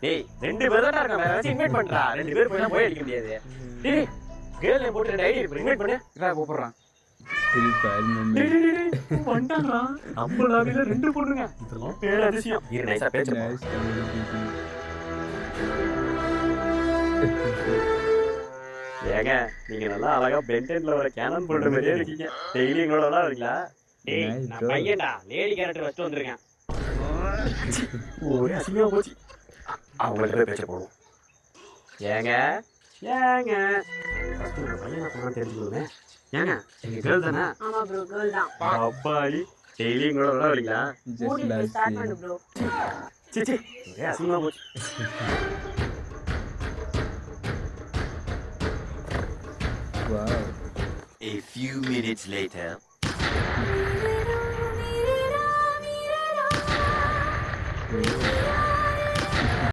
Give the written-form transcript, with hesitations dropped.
டேய் 2 பேர் தான் இருக்காங்க, வேற யாராச்சும் இன்வைட் பண்றா. 2 பேர் போய் போய் அடிக்க முடியாது. டேய் கேர்ள் நேம் போட்டு 2 ஐடி இருக்கு, இன்வைட் பண்ணு. இவா கூப்பிடுறான். வந்துட்டான்டா. நம்ம லாபில 2 பொண்ணுங்க. இதெல்லாம் பேர் அதிசயம். இரு நைஸா பேச்சு. ஏங்க நீங்க நல்லா அழகா பென்டென்ல வர கேனன் போடுற மாதிரியே இருக்கீங்க. டெய்லி எங்களோட தான் இருக்கீங்களா? டேய் நான் பையன்டா, லேடி கேரக்டர் வச்சு வந்திருக்கேன். ஒரே அசிங்கமா போச்சு. அவங்கள்ட்ட பேச்ச போடுவோம். ஏங்க ஏங்க ஃபர்ஸ்ட் உங்க பையனை போனா தெரிஞ்சுக்கோங்க. ஏங்க நீங்க கேர்ள் தானே? ஆமா ப்ரோ, கேர்ள் தான். அப்பாடி டெய்லி எங்களோட தான் வரீங்களா? மூடி ஸ்டார்ட் பண்ணு ப்ரோ. சிச்சி ஒரே அசிங்கமா போச்சு. Wow. A few minutes later. Oh.